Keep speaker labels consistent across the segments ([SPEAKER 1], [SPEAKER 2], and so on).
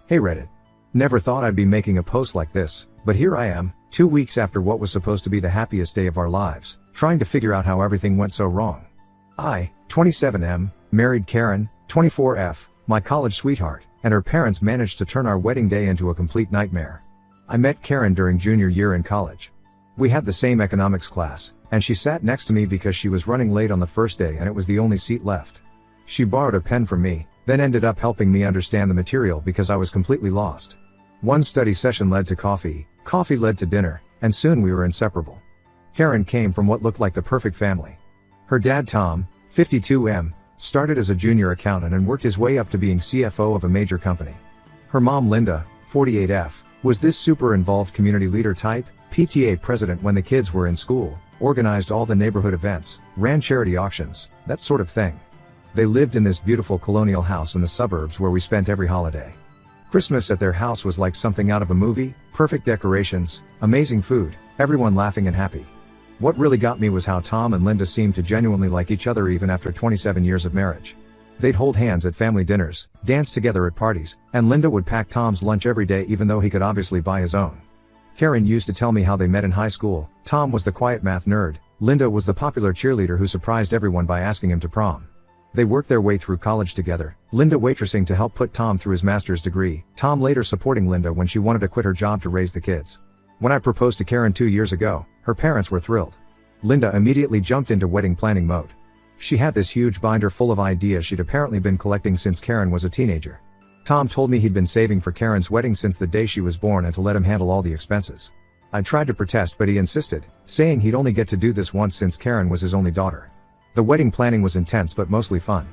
[SPEAKER 1] Hey Reddit. Never thought I'd be making a post like this, but here I am, 2 weeks after what was supposed to be the happiest day of our lives, trying to figure out how everything went so wrong. I, 27M, married Karen, 24F, my college sweetheart, and her parents managed to turn our wedding day into a complete nightmare. I met Karen during junior year in college. We had the same economics class, and she sat next to me because she was running late on the first day and it was the only seat left. She borrowed a pen from me, then ended up helping me understand the material because I was completely lost. One study session led to coffee led to dinner, and soon we were inseparable. Karen came from what looked like the perfect family. Her dad Tom, 52M, started as a junior accountant and worked his way up to being CFO of a major company. Her mom Linda, 48F, was this super involved community leader type, PTA president when the kids were in school, organized all the neighborhood events, ran charity auctions, that sort of thing. They lived in this beautiful colonial house in the suburbs where we spent every holiday. Christmas at their house was like something out of a movie, perfect decorations, amazing food, everyone laughing and happy. What really got me was how Tom and Linda seemed to genuinely like each other even after 27 years of marriage. They'd hold hands at family dinners, dance together at parties, and Linda would pack Tom's lunch every day even though he could obviously buy his own. Karen used to tell me how they met in high school. Tom was the quiet math nerd, Linda was the popular cheerleader who surprised everyone by asking him to prom. They worked their way through college together, Linda waitressing to help put Tom through his master's degree, Tom later supporting Linda when she wanted to quit her job to raise the kids. When I proposed to Karen 2 years ago, her parents were thrilled. Linda immediately jumped into wedding planning mode. She had this huge binder full of ideas she'd apparently been collecting since Karen was a teenager. Tom told me he'd been saving for Karen's wedding since the day she was born and to let him handle all the expenses. I tried to protest but he insisted, saying he'd only get to do this once since Karen was his only daughter. The wedding planning was intense but mostly fun.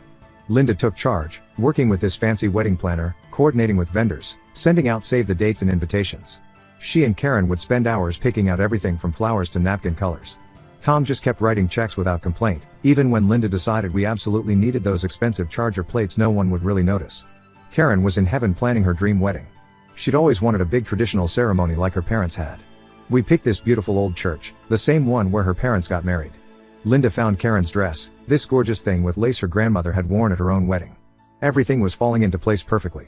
[SPEAKER 1] Linda took charge, working with this fancy wedding planner, coordinating with vendors, sending out save the dates and invitations. She and Karen would spend hours picking out everything from flowers to napkin colors. Tom just kept writing checks without complaint, even when Linda decided we absolutely needed those expensive charger plates no one would really notice. Karen was in heaven planning her dream wedding. She'd always wanted a big traditional ceremony like her parents had. We picked this beautiful old church, the same one where her parents got married. Linda found Karen's dress, this gorgeous thing with lace her grandmother had worn at her own wedding. Everything was falling into place perfectly.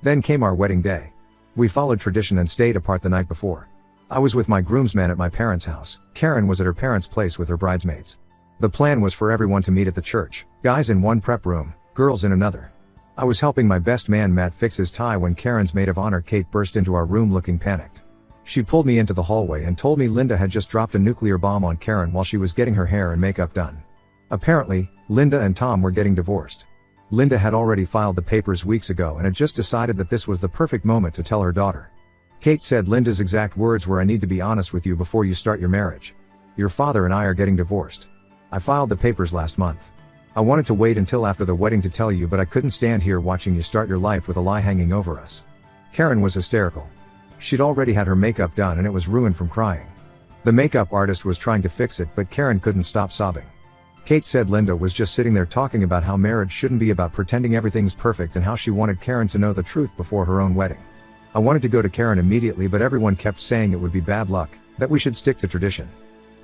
[SPEAKER 1] Then came our wedding day. We followed tradition and stayed apart the night before. I was with my groomsmen at my parents' house, Karen was at her parents' place with her bridesmaids. The plan was for everyone to meet at the church, guys in one prep room, girls in another. I was helping my best man Matt fix his tie when Karen's maid of honor Kate burst into our room looking panicked. She pulled me into the hallway and told me Linda had just dropped a nuclear bomb on Karen while she was getting her hair and makeup done. Apparently, Linda and Tom were getting divorced. Linda had already filed the papers weeks ago and had just decided that this was the perfect moment to tell her daughter. Kate said Linda's exact words were, "I need to be honest with you before you start your marriage. Your father and I are getting divorced. I filed the papers last month. I wanted to wait until after the wedding to tell you, but I couldn't stand here watching you start your life with a lie hanging over us." Karen was hysterical. She'd already had her makeup done and it was ruined from crying. The makeup artist was trying to fix it but Karen couldn't stop sobbing. Kate said Linda was just sitting there talking about how marriage shouldn't be about pretending everything's perfect and how she wanted Karen to know the truth before her own wedding. I wanted to go to Karen immediately but everyone kept saying it would be bad luck, that we should stick to tradition.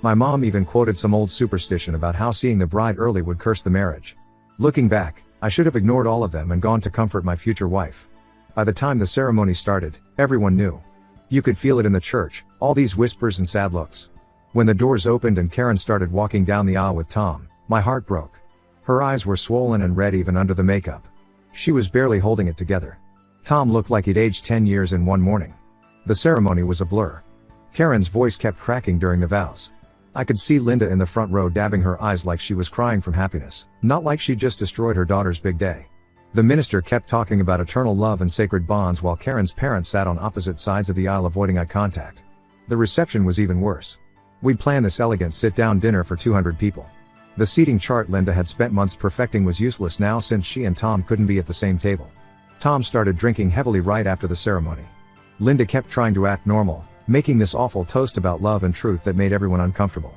[SPEAKER 1] My mom even quoted some old superstition about how seeing the bride early would curse the marriage. Looking back, I should have ignored all of them and gone to comfort my future wife. By the time the ceremony started, everyone knew. You could feel it in the church, all these whispers and sad looks. When the doors opened and Karen started walking down the aisle with Tom, my heart broke. Her eyes were swollen and red even under the makeup. She was barely holding it together. Tom looked like he'd aged 10 years in one morning. The ceremony was a blur. Karen's voice kept cracking during the vows. I could see Linda in the front row dabbing her eyes like she was crying from happiness, not like she'd just destroyed her daughter's big day. The minister kept talking about eternal love and sacred bonds while Karen's parents sat on opposite sides of the aisle avoiding eye contact. The reception was even worse. We'd planned this elegant sit-down dinner for 200 people. The seating chart Linda had spent months perfecting was useless now since she and Tom couldn't be at the same table. Tom started drinking heavily right after the ceremony. Linda kept trying to act normal, making this awful toast about love and truth that made everyone uncomfortable.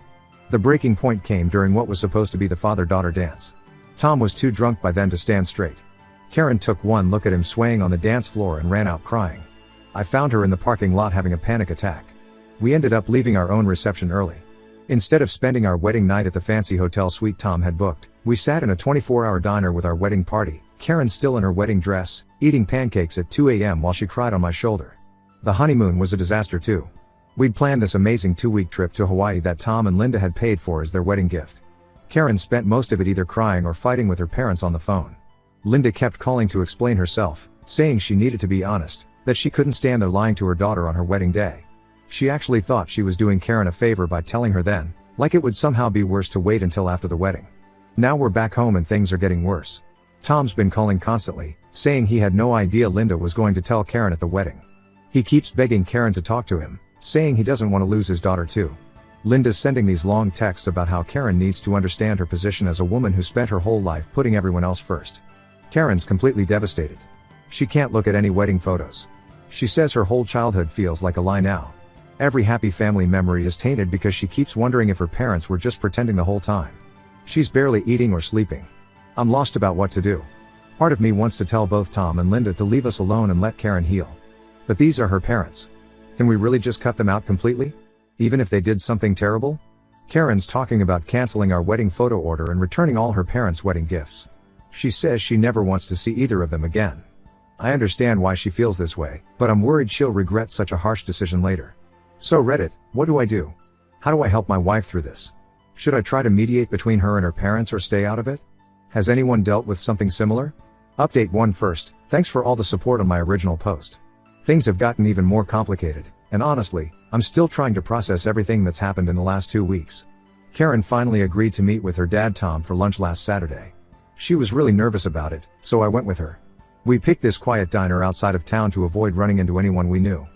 [SPEAKER 1] The breaking point came during what was supposed to be the father-daughter dance. Tom was too drunk by then to stand straight. Karen took one look at him swaying on the dance floor and ran out crying. I found her in the parking lot having a panic attack. We ended up leaving our own reception early. Instead of spending our wedding night at the fancy hotel suite Tom had booked, we sat in a 24-hour diner with our wedding party, Karen still in her wedding dress, eating pancakes at 2 a.m. while she cried on my shoulder. The honeymoon was a disaster too. We'd planned this amazing 2-week trip to Hawaii that Tom and Linda had paid for as their wedding gift. Karen spent most of it either crying or fighting with her parents on the phone. Linda kept calling to explain herself, saying she needed to be honest, that she couldn't stand there lying to her daughter on her wedding day. She actually thought she was doing Karen a favor by telling her then, like it would somehow be worse to wait until after the wedding. Now we're back home and things are getting worse. Tom's been calling constantly, saying he had no idea Linda was going to tell Karen at the wedding. He keeps begging Karen to talk to him, saying he doesn't want to lose his daughter too. Linda's sending these long texts about how Karen needs to understand her position as a woman who spent her whole life putting everyone else first. Karen's completely devastated. She can't look at any wedding photos. She says her whole childhood feels like a lie now. Every happy family memory is tainted because she keeps wondering if her parents were just pretending the whole time. She's barely eating or sleeping. I'm lost about what to do. Part of me wants to tell both Tom and Linda to leave us alone and let Karen heal. But these are her parents. Can we really just cut them out completely? Even if they did something terrible? Karen's talking about canceling our wedding photo order and returning all her parents' wedding gifts. She says she never wants to see either of them again. I understand why she feels this way, but I'm worried she'll regret such a harsh decision later. So Reddit, what do I do? How do I help my wife through this? Should I try to mediate between her and her parents or stay out of it? Has anyone dealt with something similar? Update 1 first, thanks for all the support on my original post. Things have gotten even more complicated, and honestly, I'm still trying to process everything that's happened in the last 2 weeks. Karen finally agreed to meet with her dad Tom for lunch last Saturday. She was really nervous about it, so I went with her. We picked this quiet diner outside of town to avoid running into anyone we knew.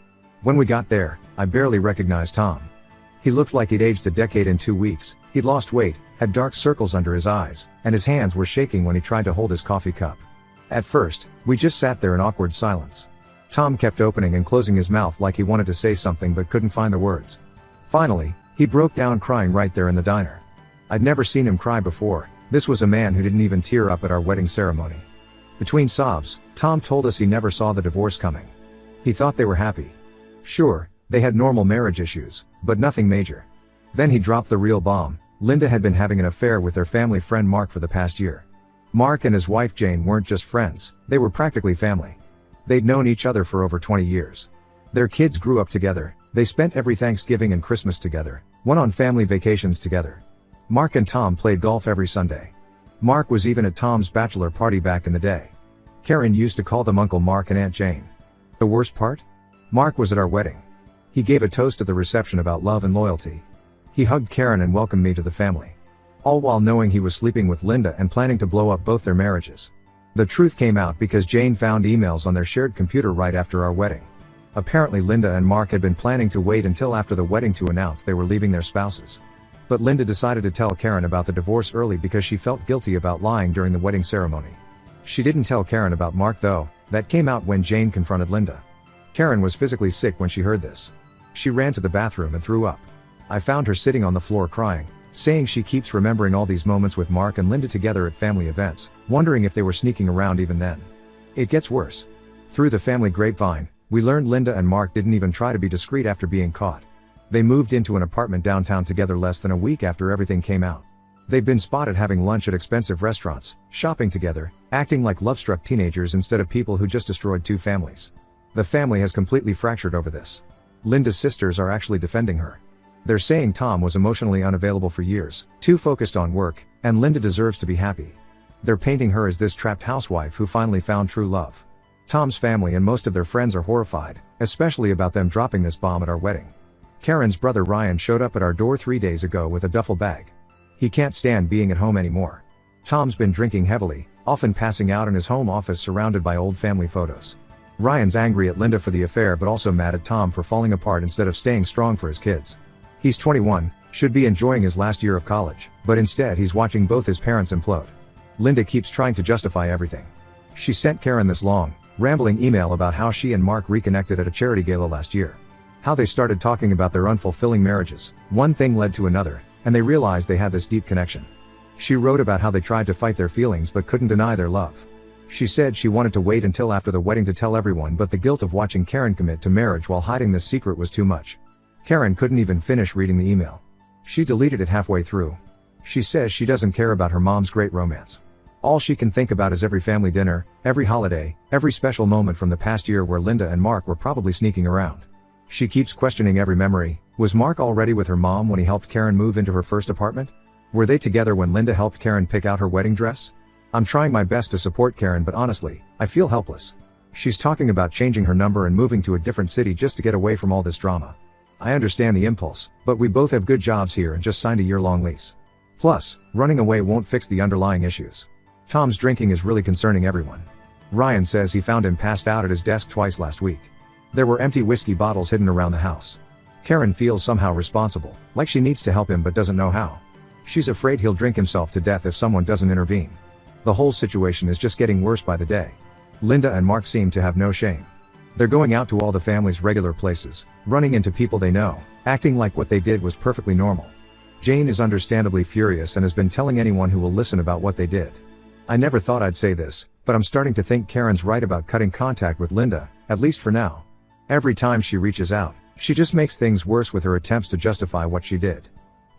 [SPEAKER 1] When we got there, I barely recognized Tom. He looked like he'd aged a decade in 2 weeks, he'd lost weight, had dark circles under his eyes, and his hands were shaking when he tried to hold his coffee cup. At first, we just sat there in awkward silence. Tom kept opening and closing his mouth like he wanted to say something but couldn't find the words. Finally, he broke down crying right there in the diner. I'd never seen him cry before. This was a man who didn't even tear up at our wedding ceremony. Between sobs, Tom told us he never saw the divorce coming. He thought they were happy. Sure, they had normal marriage issues, but nothing major. Then he dropped the real bomb. Linda had been having an affair with their family friend Mark for the past year. Mark and his wife Jane weren't just friends, they were practically family. They'd known each other for over 20 years. Their kids grew up together, they spent every Thanksgiving and Christmas together, went on family vacations together. Mark and Tom played golf every Sunday. Mark was even at Tom's bachelor party back in the day. Karen used to call them Uncle Mark and Aunt Jane. The worst part? Mark was at our wedding. He gave a toast at the reception about love and loyalty. He hugged Karen and welcomed me to the family. All while knowing he was sleeping with Linda and planning to blow up both their marriages. The truth came out because Jane found emails on their shared computer right after our wedding. Apparently Linda and Mark had been planning to wait until after the wedding to announce they were leaving their spouses. But Linda decided to tell Karen about the divorce early because she felt guilty about lying during the wedding ceremony. She didn't tell Karen about Mark though, that came out when Jane confronted Linda. Karen was physically sick when she heard this. She ran to the bathroom and threw up. I found her sitting on the floor crying, saying she keeps remembering all these moments with Mark and Linda together at family events, wondering if they were sneaking around even then. It gets worse. Through the family grapevine, we learned Linda and Mark didn't even try to be discreet after being caught. They moved into an apartment downtown together less than a week after everything came out. They've been spotted having lunch at expensive restaurants, shopping together, acting like love-struck teenagers instead of people who just destroyed 2 families. The family has completely fractured over this. Linda's sisters are actually defending her. They're saying Tom was emotionally unavailable for years, too focused on work, and Linda deserves to be happy. They're painting her as this trapped housewife who finally found true love. Tom's family and most of their friends are horrified, especially about them dropping this bomb at our wedding. Karen's brother Ryan showed up at our door 3 days ago with a duffel bag. He can't stand being at home anymore. Tom's been drinking heavily, often passing out in his home office surrounded by old family photos. Ryan's angry at Linda for the affair but also mad at Tom for falling apart instead of staying strong for his kids. He's 21, should be enjoying his last year of college, but instead he's watching both his parents implode. Linda keeps trying to justify everything. She sent Karen this long, rambling email about how she and Mark reconnected at a charity gala last year. How they started talking about their unfulfilling marriages, one thing led to another, and they realized they had this deep connection. She wrote about how they tried to fight their feelings but couldn't deny their love. She said she wanted to wait until after the wedding to tell everyone, but the guilt of watching Karen commit to marriage while hiding this secret was too much. Karen couldn't even finish reading the email. She deleted it halfway through. She says she doesn't care about her mom's great romance. All she can think about is every family dinner, every holiday, every special moment from the past year where Linda and Mark were probably sneaking around. She keeps questioning every memory. Was Mark already with her mom when he helped Karen move into her first apartment? Were they together when Linda helped Karen pick out her wedding dress? I'm trying my best to support Karen, but honestly, I feel helpless. She's talking about changing her number and moving to a different city just to get away from all this drama. I understand the impulse, but we both have good jobs here and just signed a year-long lease. Plus, running away won't fix the underlying issues. Tom's drinking is really concerning everyone. Ryan says he found him passed out at his desk twice last week. There were empty whiskey bottles hidden around the house. Karen feels somehow responsible, like she needs to help him but doesn't know how. She's afraid he'll drink himself to death if someone doesn't intervene. The whole situation is just getting worse by the day. Linda and Mark seem to have no shame. They're going out to all the family's regular places, running into people they know, acting like what they did was perfectly normal. Jane is understandably furious and has been telling anyone who will listen about what they did. I never thought I'd say this, but I'm starting to think Karen's right about cutting contact with Linda, at least for now. Every time she reaches out, she just makes things worse with her attempts to justify what she did.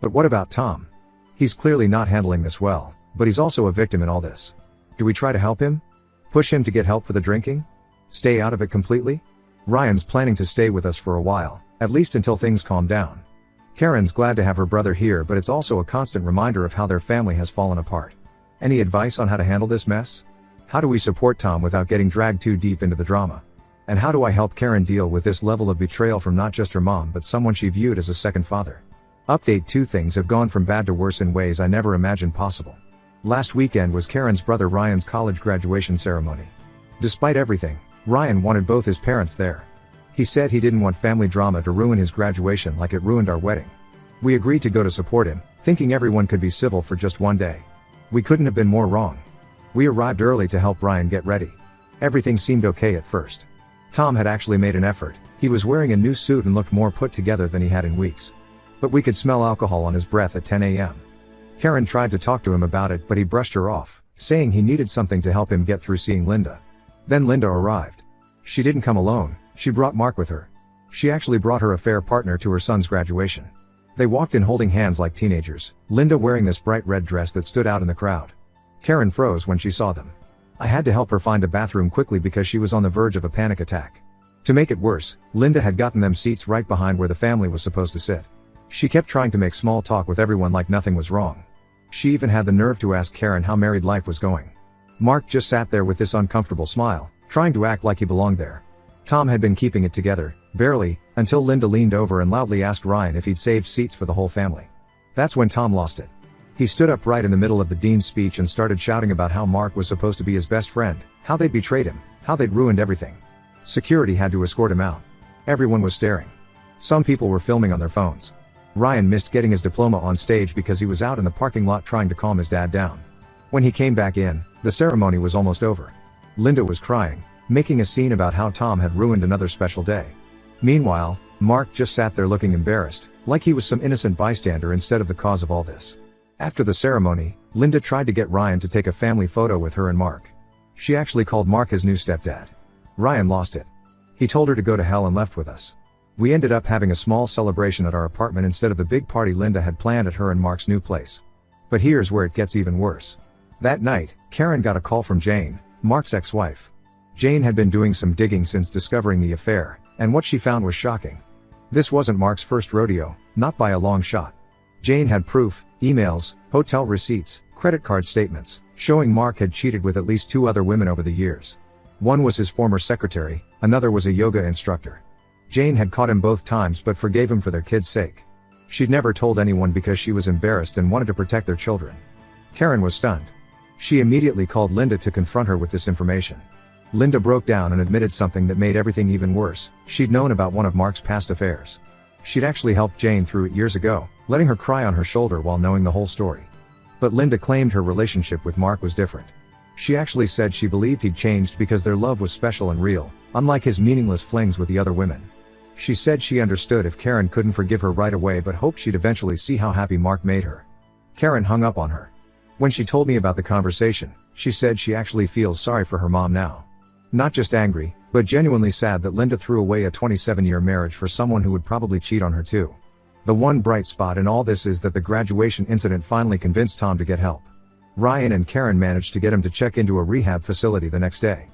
[SPEAKER 1] But what about Tom? He's clearly not handling this well, but he's also a victim in all this. Do we try to help him? Push him to get help for the drinking? Stay out of it completely? Ryan's planning to stay with us for a while, at least until things calm down. Karen's glad to have her brother here, but it's also a constant reminder of how their family has fallen apart. Any advice on how to handle this mess? How do we support Tom without getting dragged too deep into the drama? And how do I help Karen deal with this level of betrayal from not just her mom but someone she viewed as a second father? Update: 2 things have gone from bad to worse in ways I never imagined possible. Last weekend was Karen's brother Ryan's college graduation ceremony. Despite everything, Ryan wanted both his parents there. He said he didn't want family drama to ruin his graduation like it ruined our wedding. We agreed to go to support him, thinking everyone could be civil for just one day. We couldn't have been more wrong. We arrived early to help Ryan get ready. Everything seemed okay at first. Tom had actually made an effort. He was wearing a new suit and looked more put together than he had in weeks. But we could smell alcohol on his breath at 10 a.m. Karen tried to talk to him about it, but he brushed her off, saying he needed something to help him get through seeing Linda. Then Linda arrived. She didn't come alone, she brought Mark with her. She actually brought her affair partner to her son's graduation. They walked in holding hands like teenagers, Linda wearing this bright red dress that stood out in the crowd. Karen froze when she saw them. I had to help her find a bathroom quickly because she was on the verge of a panic attack. To make it worse, Linda had gotten them seats right behind where the family was supposed to sit. She kept trying to make small talk with everyone like nothing was wrong. She even had the nerve to ask Karen how married life was going. Mark just sat there with this uncomfortable smile, trying to act like he belonged there. Tom had been keeping it together, barely, until Linda leaned over and loudly asked Ryan if he'd saved seats for the whole family. That's when Tom lost it. He stood up right in the middle of the dean's speech and started shouting about how Mark was supposed to be his best friend, how they'd betrayed him, how they'd ruined everything. Security had to escort him out. Everyone was staring. Some people were filming on their phones. Ryan missed getting his diploma on stage because he was out in the parking lot trying to calm his dad down. When he came back in, the ceremony was almost over. Linda was crying, making a scene about how Tom had ruined another special day. Meanwhile, Mark just sat there looking embarrassed, like he was some innocent bystander instead of the cause of all this. After the ceremony, Linda tried to get Ryan to take a family photo with her and Mark. She actually called Mark his new stepdad. Ryan lost it. He told her to go to hell and left with us. We ended up having a small celebration at our apartment instead of the big party Linda had planned at her and Mark's new place. But here's where it gets even worse. That night, Karen got a call from Jane, Mark's ex-wife. Jane had been doing some digging since discovering the affair, and what she found was shocking. This wasn't Mark's first rodeo, not by a long shot. Jane had proof, emails, hotel receipts, credit card statements, showing Mark had cheated with at least 2 other women over the years. One was his former secretary, another was a yoga instructor. Jane had caught him both times but forgave him for their kids' sake. She'd never told anyone because she was embarrassed and wanted to protect their children. Karen was stunned. She immediately called Linda to confront her with this information. Linda broke down and admitted something that made everything even worse. She'd known about one of Mark's past affairs. She'd actually helped Jane through it years ago, letting her cry on her shoulder while knowing the whole story. But Linda claimed her relationship with Mark was different. She actually said she believed he'd changed because their love was special and real, unlike his meaningless flings with the other women. She said she understood if Karen couldn't forgive her right away but hoped she'd eventually see how happy Mark made her. Karen hung up on her. When she told me about the conversation, she said she actually feels sorry for her mom now. Not just angry, but genuinely sad that Linda threw away a 27-year marriage for someone who would probably cheat on her too. The one bright spot in all this is that the graduation incident finally convinced Tom to get help. Ryan and Karen managed to get him to check into a rehab facility the next day.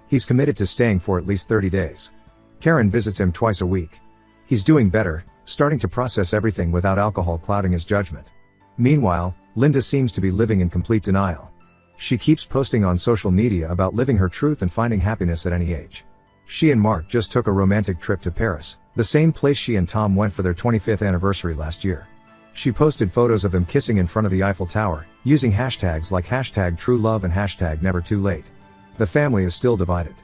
[SPEAKER 1] He's committed to staying for at least 30 days. Karen visits him twice a week. He's doing better, starting to process everything without alcohol clouding his judgment. Meanwhile, Linda seems to be living in complete denial. She keeps posting on social media about living her truth and finding happiness at any age. She and Mark just took a romantic trip to Paris, the same place she and Tom went for their 25th anniversary last year. She posted photos of them kissing in front of the Eiffel Tower, using hashtags like #TrueLove and #NeverTooLate. The family is still divided.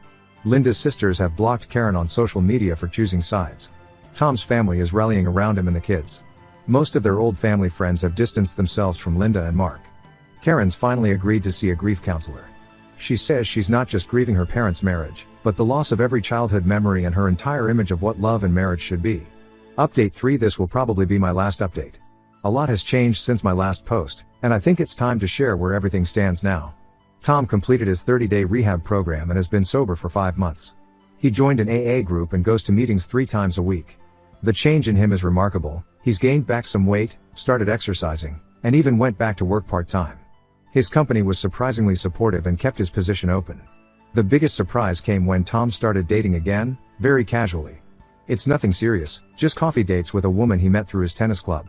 [SPEAKER 1] Linda's sisters have blocked Karen on social media for choosing sides. Tom's family is rallying around him and the kids. Most of their old family friends have distanced themselves from Linda and Mark. Karen's finally agreed to see a grief counselor. She says she's not just grieving her parents' marriage, but the loss of every childhood memory and her entire image of what love and marriage should be. Update 3: This will probably be my last update. A lot has changed since my last post, and I think it's time to share where everything stands now. Tom completed his 30-day rehab program and has been sober for 5 months. He joined an AA group and goes to meetings 3 times a week. The change in him is remarkable. He's gained back some weight, started exercising, and even went back to work part-time. His company was surprisingly supportive and kept his position open. The biggest surprise came when Tom started dating again, very casually. It's nothing serious, just coffee dates with a woman he met through his tennis club.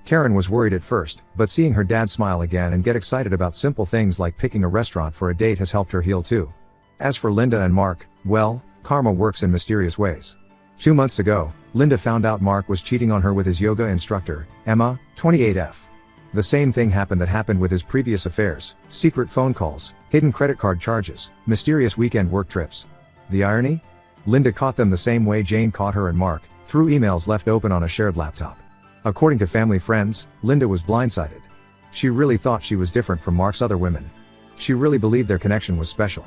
[SPEAKER 1] Karen was worried at first, but seeing her dad smile again and get excited about simple things like picking a restaurant for a date has helped her heal too. As for Linda and Mark, well, karma works in mysterious ways. 2 months ago, Linda found out Mark was cheating on her with his yoga instructor, Emma, 28F. The same thing happened with his previous affairs: secret phone calls, hidden credit card charges, mysterious weekend work trips. The irony? Linda caught them the same way Jane caught her and Mark, through emails left open on a shared laptop. According to family friends, Linda was blindsided. She really thought she was different from Mark's other women. She really believed their connection was special.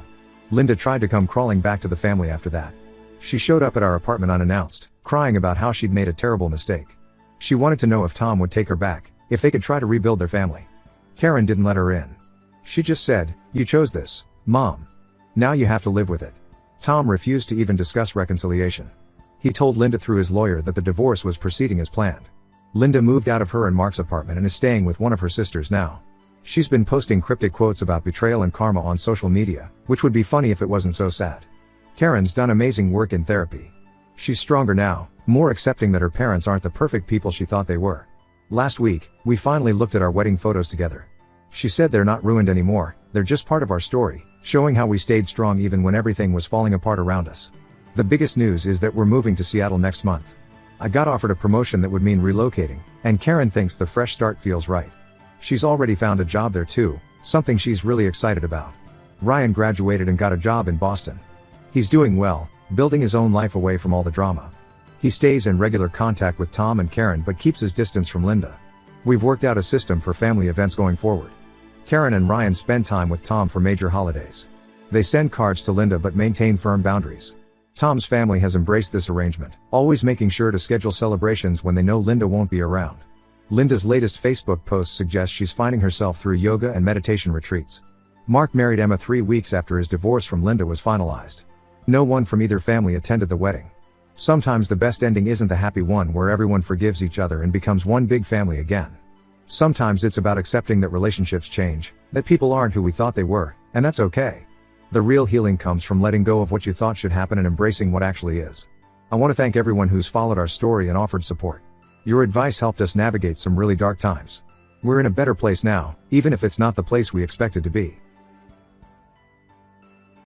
[SPEAKER 1] Linda tried to come crawling back to the family after that. She showed up at our apartment unannounced, crying about how she'd made a terrible mistake. She wanted to know if Tom would take her back, if they could try to rebuild their family. Karen didn't let her in. She just said, "You chose this, Mom. Now you have to live with it." Tom refused to even discuss reconciliation. He told Linda through his lawyer that the divorce was proceeding as planned. Linda moved out of her and Mark's apartment and is staying with one of her sisters now. She's been posting cryptic quotes about betrayal and karma on social media, which would be funny if it wasn't so sad. Karen's done amazing work in therapy. She's stronger now, more accepting that her parents aren't the perfect people she thought they were. Last week, we finally looked at our wedding photos together. She said they're not ruined anymore, they're just part of our story, showing how we stayed strong even when everything was falling apart around us. The biggest news is that we're moving to Seattle next month. I got offered a promotion that would mean relocating, and Karen thinks the fresh start feels right. She's already found a job there too, something she's really excited about. Ryan graduated and got a job in Boston. He's doing well, building his own life away from all the drama. He stays in regular contact with Tom and Karen but keeps his distance from Linda. We've worked out a system for family events going forward. Karen and Ryan spend time with Tom for major holidays. They send cards to Linda but maintain firm boundaries. Tom's family has embraced this arrangement, always making sure to schedule celebrations when they know Linda won't be around. Linda's latest Facebook post suggests she's finding herself through yoga and meditation retreats. Mark married Emma 3 weeks after his divorce from Linda was finalized. No one from either family attended the wedding. Sometimes the best ending isn't the happy one where everyone forgives each other and becomes one big family again. Sometimes it's about accepting that relationships change, that people aren't who we thought they were, and that's okay. The real healing comes from letting go of what you thought should happen and embracing what actually is. I want to thank everyone who's followed our story and offered support. Your advice helped us navigate some really dark times. We're in a better place now, even if it's not the place we expected to be.